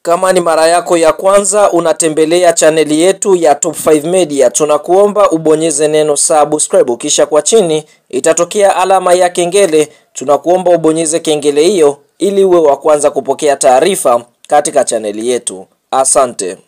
Kama ni mara yako ya kwanza unatembelea chaneli yetu ya Top 5 Media, tunakuomba ubonyeze neno subscribe, kisha kwa chini itatokea alama ya kengele. Tunakuomba ubonyeze kengele hiyo ili uwe wa kwanza kupokea taarifa katika chaneli yetu. Asante.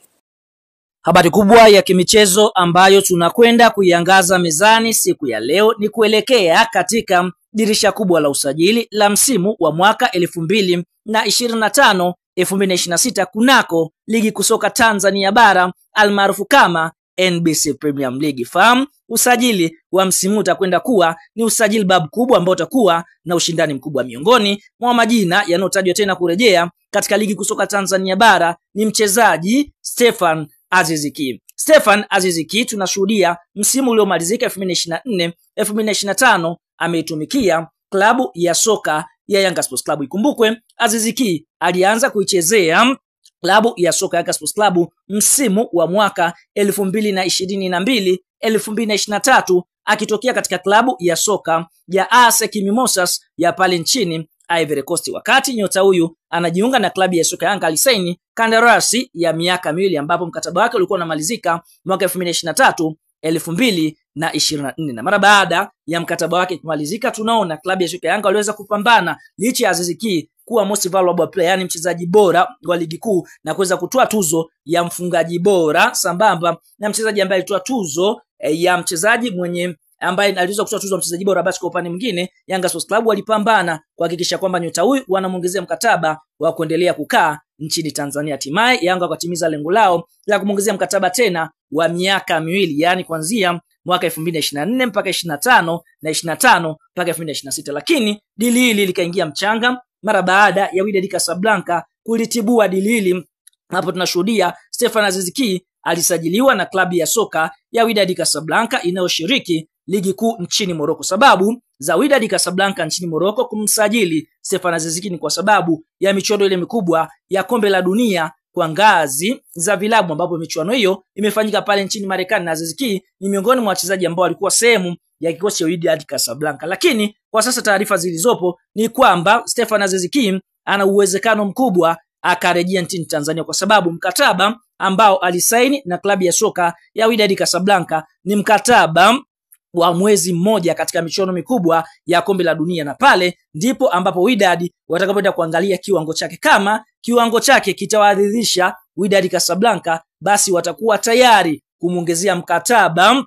Habari kubwa ya kimichezo ambayo tunakwenda kuiangaza mezani siku ya leo ni kuelekea katika dirisha kubwa la usajili la msimu wa mwaka 2025-2026 kunako ligi kusoka Tanzania bara almaarufu kama NBC Premier League. Fahamu usajili wa msimu utakwenda kuwa ni usajili babu kubwa ambao utakuwa na ushindani mkubwa. Miongoni mwa majina yanayotajwa tena kurejea katika ligi kusoka Tanzania bara ni mchezaji Stefan Aziz Ki. Stefan Aziz Ki tunashuhudia msimu uliomalizika 2024-2025 ameitumikia klabu ya soka ya Yanga Sports Club. Ikumbukwe Aziz Ki alianza kuichezea klabu ya soka ya Yanga Sports Club msimu wa mwaka 2022-2023 akitokea katika klabu ya soka ya ASEC Mimosas ya pale nchini Ivory Coast. Wakati nyota huyu anajiunga na klabu ya soka Yanga, alisaini kandarasi ya miaka miwili ambapo mkataba wake ulikuwa unamalizika mwaka 2023-2024. Na mara baada ya mkataba wake kumalizika, tunaona klabu ya soka Yanga waliweza kupambana licha ya Aziz Ki kuwa most valuable player, yani mchezaji bora wa ligi kuu, na kuweza kutoa tuzo ya mfungaji bora sambamba na mchezaji ambaye alitoa tuzo ya mchezaji mwenye ambaye aliweza kutoa tuzo mchezaji bora. Basi kwa upande mwingine Yanga Sports Club walipambana kuhakikisha kwamba nyota huyu wanamuongezea mkataba wa kuendelea kukaa nchini Tanzania. Hatimaye Yanga wakatimiza lengo lao la kumuongezea mkataba tena wa miaka miwili, yani kuanzia mwaka 2024 mpaka 25 na 25 mpaka 2026. Lakini dili hili likaingia mchanga mara baada ya Wydad Casablanca kulitibua dili hili. Hapo tunashuhudia Stefan Aziz Ki alisajiliwa na klabu ya soka ya Wydad Casablanca inayoshiriki ligi kuu nchini Morocco. Sababu za Wydad Casablanca nchini Morocco kumsajili Stefan Aziz Ki ni kwa sababu ya michuano ile mikubwa ya kombe la dunia kwa ngazi za vilabu, ambapo michuano hiyo imefanyika pale nchini Marekani, na Aziz Ki ni miongoni mwa wachezaji ambao walikuwa sehemu ya kikosi cha Wydad Casablanca. Lakini kwa sasa taarifa zilizopo ni kwamba Stefan Aziz Ki ana uwezekano mkubwa akarejea nchini Tanzania, kwa sababu mkataba ambao alisaini na klabu ya soka ya Wydad Casablanca ni mkataba wa mwezi mmoja katika michuano mikubwa ya kombe la dunia, na pale ndipo ambapo Wydad watakapoenda kuangalia kiwango chake. Kama kiwango chake kitawaridhisha Wydad Casablanca, basi watakuwa tayari kumuongezea mkataba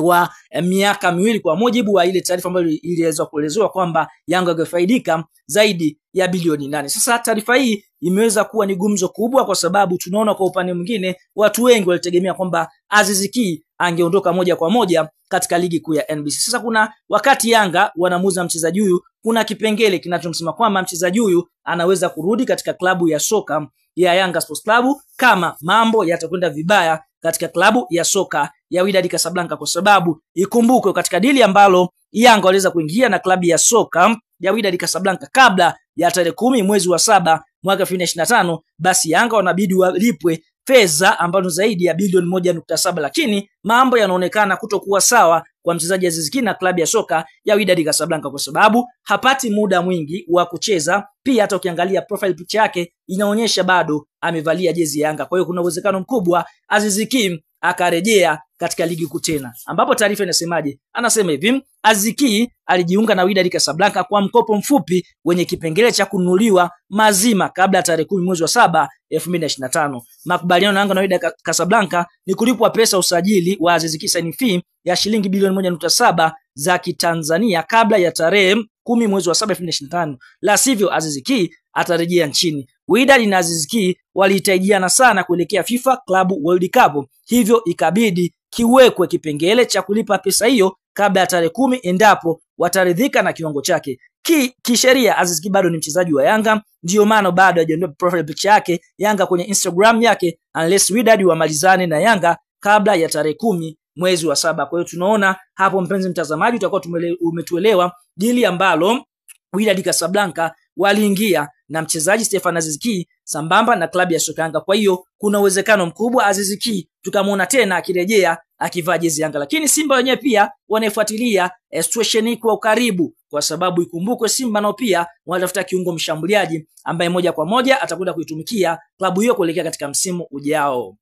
wa miaka miwili, kwa mujibu wa ile taarifa ambayo iliweza kuelezewa kwamba Yanga wangefaidika zaidi ya bilioni 8. Sasa taarifa hii imeweza kuwa ni gumzo kubwa, kwa sababu tunaona kwa upande mwingine watu wengi walitegemea kwamba Aziz Ki angeondoka moja kwa moja katika ligi kuu ya NBC. Sasa kuna wakati Yanga wanamuuza mchezaji huyu, kuna kipengele kinachomsema kwamba mchezaji huyu anaweza kurudi katika klabu ya soka ya Yanga Sports Club kama mambo yatakwenda vibaya katika klabu ya soka ya Wydad Casablanca, kwa sababu ikumbukwe katika dili ambalo Yanga waliweza kuingia na klabu ya soka ya Wydad Casablanca kabla ya tarehe 10 mwezi wa 7 mwaka 2025, basi Yanga wanabidi walipwe fedha ambazo zaidi ya bilioni 1.7, lakini mambo yanaonekana kutokuwa sawa kwa mchezaji Aziz Ki na klabu ya soka ya Wydad Casablanca, kwa sababu hapati muda mwingi wa kucheza. Pia hata ukiangalia profile picture yake inaonyesha bado amevalia jezi ya Yanga. Kwa hiyo kuna uwezekano mkubwa Aziz Ki akarejea katika ligi kuu tena, ambapo taarifa inasemaje? Anasema hivi: Aziz Ki alijiunga na Wydad Casablanca kwa mkopo mfupi wenye kipengele cha kununuliwa mazima kabla ya tarehe 10 mwezi wa 7 2025. Makubaliano na Yanga na Wydad Casablanca ni kulipwa pesa usajili wa Aziz Ki, signing fee ya shilingi bilioni 1.7 za Kitanzania kabla ya tarehe 10 mwezi wa 7 2025. La sivyo Aziz Ki atarejea nchini. Wydad na Aziz Ki walihitajiana sana kuelekea FIFA Club World Cup, hivyo ikabidi kiwekwe kipengele cha kulipa pesa hiyo kabla ya tarehe 10 endapo wataridhika na kiwango chake. Kisheria Aziz Ki bado ni mchezaji wa Yanga, ndio maana bado hajaondoa profile picture yake Yanga kwenye Instagram yake unless Wydad wamalizane na Yanga kabla ya tarehe 10 mwezi wa 7. Kwa hiyo tunaona hapo, mpenzi mtazamaji, utakuwa umetuelewa dili ambalo Wydad Casablanca waliingia na mchezaji Stefan Aziz Ki sambamba na klabu ya soka Yanga. Kwa hiyo kuna uwezekano mkubwa Aziz Ki tukamwona tena akirejea akivaa jezi Yanga, lakini Simba wenyewe pia wanaifuatilia situation hii kwa ukaribu, kwa sababu ikumbukwe Simba nao pia wanatafuta kiungo mshambuliaji ambaye moja kwa moja atakwenda kuitumikia klabu hiyo kuelekea katika msimu ujao.